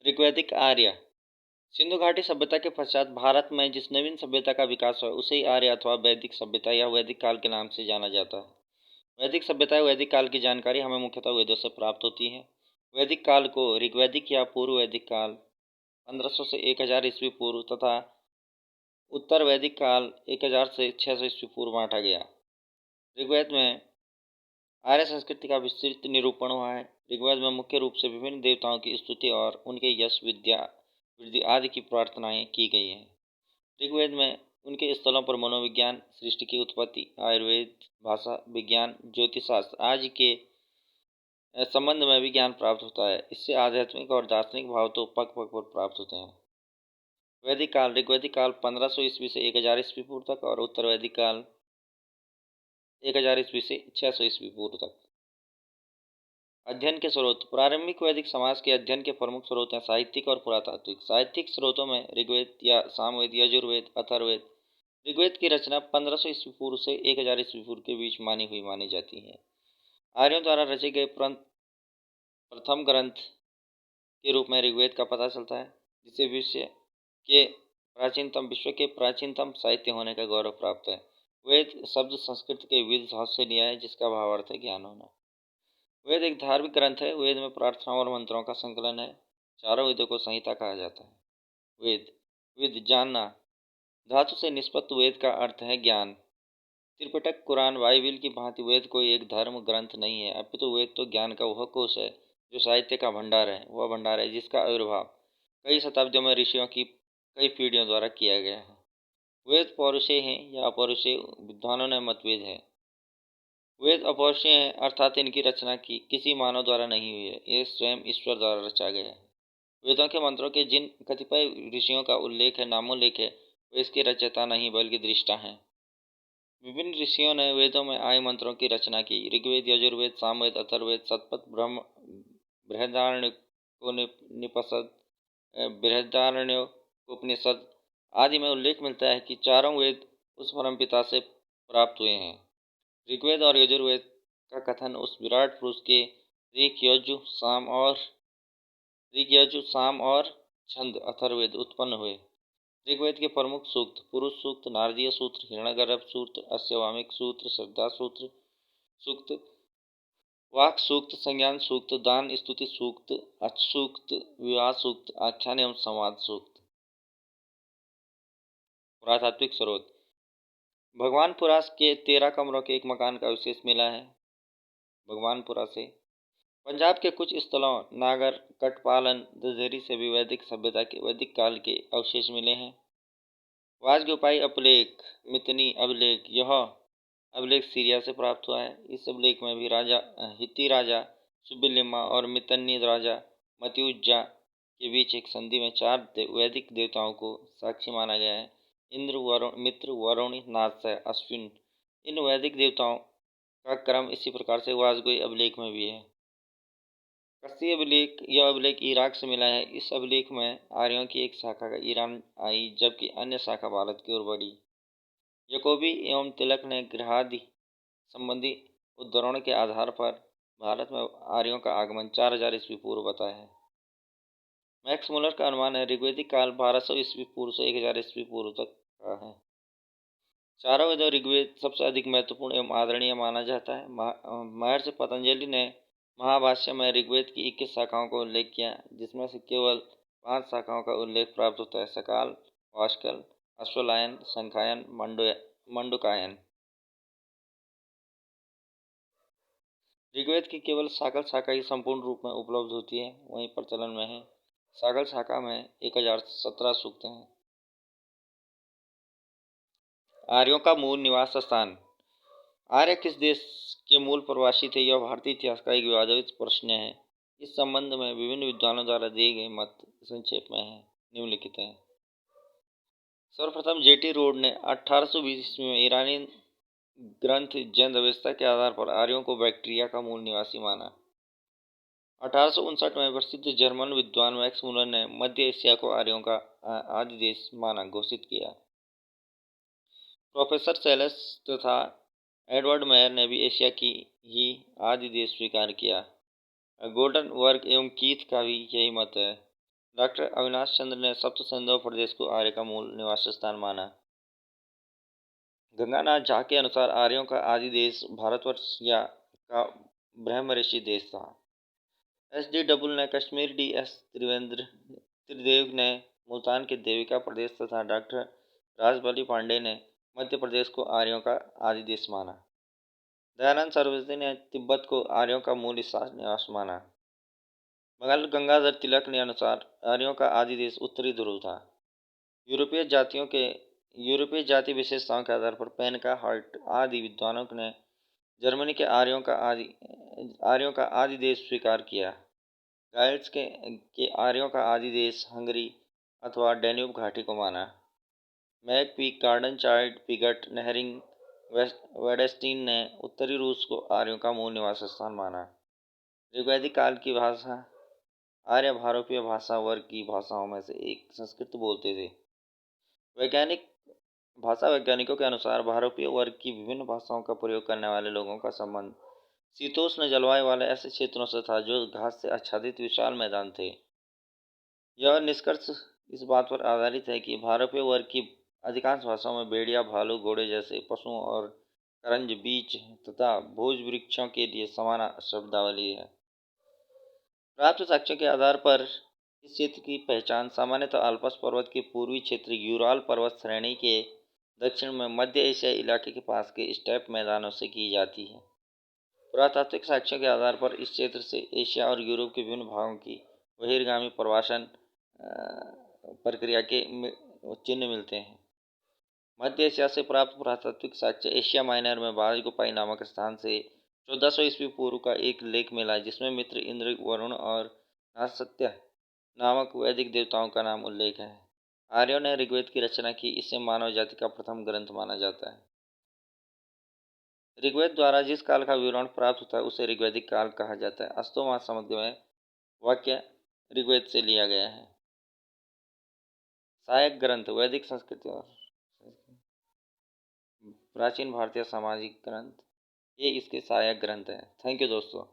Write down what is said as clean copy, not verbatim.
ऋग्वैदिक आर्य। सिंधु घाटी सभ्यता के पश्चात भारत में जिस नवीन सभ्यता का विकास हुआ उसे ही आर्य अथवा वैदिक सभ्यता या वैदिक काल के नाम से जाना जाता है। वैदिक सभ्यता या वैदिक काल की जानकारी हमें मुख्यतः वेदों से प्राप्त होती है। वैदिक काल को ऋग्वैदिक या पूर्व वैदिक काल 1500 से 1000 ईस्वी पूर्व तथा उत्तर वैदिक काल 1000 से 600 ईस्वी पूर्व बांटा गया। ऋग्वेद में आर्य संस्कृति का विस्तृत निरूपण हुआ है। ऋग्वेद में मुख्य रूप से विभिन्न देवताओं की स्तुति और उनके यश, विद्या, वृद्धि आदि की प्रार्थनाएं की गई हैं। ऋग्वेद में उनके स्थलों पर मनोविज्ञान, सृष्टि की उत्पत्ति, आयुर्वेद, भाषा विज्ञान, ज्योतिषशास्त्र आदि के संबंध में भी ज्ञान प्राप्त होता है। इससे आध्यात्मिक और दार्शनिक भाव तो पग पग पर प्राप्त होते हैं। वैदिक काल। ऋग्वैदिक काल 1500 ईस्वी से 1000 ईस्वी पूर्व तक और उत्तर वैदिक काल 1000 ईस्वी से 600 ईस्वी पूर्व तक। अध्ययन के स्रोत। प्रारंभिक वैदिक समाज के अध्ययन के प्रमुख स्रोत हैं साहित्यिक और पुरातात्विक। साहित्यिक स्रोतों में ऋग्वेद या सामवेद, यजुर्वेद, अथर्ववेद। ऋग्वेद की रचना 1500 ईस्वी पूर्व से 1000 ईस्वी पूर्व के बीच मानी जाती है। आर्यों द्वारा रचे गए प्रथम ग्रंथ के रूप में ऋग्वेद का पता चलता है, जिसे विश्व के प्राचीनतम साहित्य होने का गौरव प्राप्त है। वेद शब्द संस्कृत के वेद धातु से लिया है, जिसका भावार्थ है ज्ञान होना। वेद एक धार्मिक ग्रंथ है। वेद में प्रार्थनाओं और मंत्रों का संकलन है। चारों वेदों को संहिता कहा जाता है। वेद जानना। धातु से निष्पत्त वेद का अर्थ है ज्ञान। त्रिपिटक, कुरान, बाइबिल की भांति वेद कोई एक धर्म ग्रंथ नहीं है, अपितु वेद तो ज्ञान का वह कोश है जो साहित्य का भंडार है। वह भंडार है जिसका आविर्भाव कई शताब्दियों में ऋषियों की कई पीढ़ियों द्वारा किया गया है। वेद पौरुषेय हैं या अपौरुषेय, विद्वानों में मतभेद है। वेद अपौरुषेय हैं, अर्थात इनकी रचना किसी मानव द्वारा नहीं हुई है, ये स्वयं ईश्वर द्वारा रचा गया है। वेदों के मंत्रों के जिन कतिपय ऋषियों का उल्लेख है, नामोल्लेख है, वे इसके रचयिता नहीं बल्कि दृष्टा हैं। विभिन्न ऋषियों ने वेदों में आए मंत्रों की रचना की। ऋग्वेद, यजुर्वेद, सामवेद, अथर्ववेद, शतपथ, ब्रह्म, बृहदारण्यकोपनिषद, बृहदारण्यकोपनिषद आदि में उल्लेख मिलता है कि चारों वेद उस परमपिता से प्राप्त हुए हैं। ऋग्वेद और यजुर्वेद का कथन उस विराट पुरुष के ऋग, यजु, साम और छंद अथर्ववेद उत्पन्न हुए। ऋग्वेद के प्रमुख सूक्त पुरुष सूक्त, नारदीय सूत्र, हिरण्यगर्भ सूक्त, अस्यवामिक सूत्र, श्रद्धा सूक्त, वाक सूक्त, संज्ञान सूक्त, दान स्तुति सूक्त, अच सूक्त, विवाह सूक्त, आख्यान एवं संवाद सूक्त। पुरातात्विक स्रोत। भगवानपुरा के 13 कमरों के एक मकान का अवशेष मिला है। भगवानपुरा से पंजाब के कुछ स्थलों नागर, कटपालन, दशहरी से भी वैदिक सभ्यता के वैदिक काल के अवशेष मिले हैं। वाजगोपाई अभिलेख, मितनी अभिलेख। यह अभिलेख सीरिया से प्राप्त हुआ है। इस अभिलेख में भी हित्ती राजा सुबिलिमा और मितन्नी राजा मतिउज्जा के बीच एक संधि में 4 वैदिक देवताओं को साक्षी माना गया है। इंद्र, वरुण, मित्र, वरुण, नाथ, अश्विन। इन वैदिक देवताओं का क्रम इसी प्रकार से वाजगोई अभिलेख में भी है। कस्सी अभिलेख। यह अभिलेख इराक से मिला है। इस अभिलेख में आर्यों की एक शाखा का ईरान आई, जबकि अन्य शाखा भारत की ओर बढ़ी। यकोबी एवं तिलक ने गृहादि संबंधी उद्धरणों के आधार पर भारत में आर्यों का आगमन 4000 ईस्वी पूर्व बताया है। मैक्स मुलर का अनुमान है ऋग्वैदिक काल 1200 ईस्वी पूर्व से 1000 ईस्वी पूर्व तक का है। चारों वेदों ऋग्वेद सबसे अधिक महत्वपूर्ण एवं आदरणीय माना जाता है। महर्षि पतंजलि ने महाभाष्य में ऋग्वेद की 21 शाखाओं का उल्लेख किया, जिसमें से केवल 5 शाखाओं का उल्लेख प्राप्त होता है: सकाल, वाष्कल, अश्वलायन, शंखायन, मंडूकायन। ऋग्वेद की केवल साकल शाखा ही संपूर्ण रूप में उपलब्ध होती है, वहीं प्रचलन में है। साकल शाखा में 1017 सूक्त हैं। आर्यों का मूल निवास स्थान। आर्य किस देश के मूल प्रवासी थे, यह भारतीय इतिहास का एक विवादित प्रश्न है। इस संबंध में विभिन्न विद्वानों द्वारा दिए गए मत संक्षेप में है, निम्नलिखित हैं। सर्वप्रथम जेटी रोड ने 1820 ईस्वी में ईरानी ग्रंथ जैन व्यवस्था के आधार पर आर्यों को बैक्ट्रिया का मूल निवासी माना। 1859 में प्रसिद्ध जर्मन विद्वान मैक्स मुलर ने मध्य एशिया को आर्यों का आदि देश माना घोषित किया। प्रोफेसर सेलेस तथा एडवर्ड मेयर ने भी एशिया की ही आदि देश स्वीकार किया। गॉर्डन वर्ग एवं कीथ का भी यही मत है। डॉक्टर अविनाश चंद्र ने सप्त सिंधु प्रदेश को आर्य का मूल निवास स्थान माना। गंगानाथ झा के अनुसार आर्यों का आदि देश भारतवर्ष या का ब्रह्मऋषि देश था। SD ने कश्मीर, DS त्रिवेंद्र त्रिदेव ने मुल्तान के देविका प्रदेश तथा डॉक्टर राजबली पांडे ने मध्य प्रदेश को आर्यों का आदि देश माना। दयानंद सरस्वती ने तिब्बत को आर्यों का मूल निवास माना। बाल गंगाधर तिलक ने अनुसार आर्यों का आदि देश उत्तरी ध्रुव था। यूरोपीय जाति विशेषताओं के आधार पर पेनका, हर्ट आदि विद्वानों ने जर्मनी के आर्यों का आदि देश स्वीकार किया। गाइड्स के आर्यों का आदि देश हंगरी अथवा डैन्यूब घाटी को माना। मैक Peake, Gordon Childe, Piggott, Nehring, वेडेस्टीन ने उत्तरी रूस को आर्यों का मूल निवास स्थान माना। ऋग्वैदिक काल की भाषा आर्य भारोपीय भाषा वर्ग की भाषाओं में से एक संस्कृत बोलते थे। भाषा वैज्ञानिकों के अनुसार भारोपीय वर्ग की विभिन्न भाषाओं का प्रयोग करने वाले लोगों का संबंध शीतोष्ण जलवायु वाले ऐसे क्षेत्रों से था जो घास से आच्छादित विशाल मैदान थे। यह निष्कर्ष इस बात पर आधारित है कि भारोपीय वर्ग की अधिकांश भाषाओं में भेड़िया, भालू, घोड़े जैसे पशुओं और करंज, बीज तथा भोज वृक्षों के लिए समान शब्दावली है। प्राप्त साक्ष्यों के आधार पर इस क्षेत्र की पहचान सामान्यतः आल्प्स पर्वत के पूर्वी क्षेत्र, यूराल पर्वत श्रेणी के दक्षिण में मध्य एशियाई इलाके के पास के स्टेप मैदानों से की जाती है। पुरातात्विक साक्ष्यों के आधार पर इस क्षेत्र से एशिया और यूरोप के विभिन्न भागों की बहिर्गामी प्रवासन प्रक्रिया के चिन्ह मिलते हैं। मध्य एशिया से प्राप्त पुरातात्विक साक्ष्य एशिया माइनर में बाजगुपाई नामक स्थान से 1400 ईस्वी पूर्व का एक लेख मिला, जिसमें मित्र, इंद्र, वरुण और नासत्य नामक वैदिक देवताओं का नाम उल्लेख है। आर्यों ने ऋग्वेद की रचना की, इसे मानव जाति का प्रथम ग्रंथ माना जाता है। ऋग्वेद द्वारा जिस काल का विवरण प्राप्त होता है उसे ऋग्वैदिक काल कहा जाता है। अस्तु महासमुद्र में वाक्य ऋग्वेद से लिया गया है। सहायक ग्रंथ वैदिक संस्कृति और प्राचीन भारतीय सामाजिक ग्रंथ, ये इसके सहायक ग्रंथ हैं। थैंक यू दोस्तों।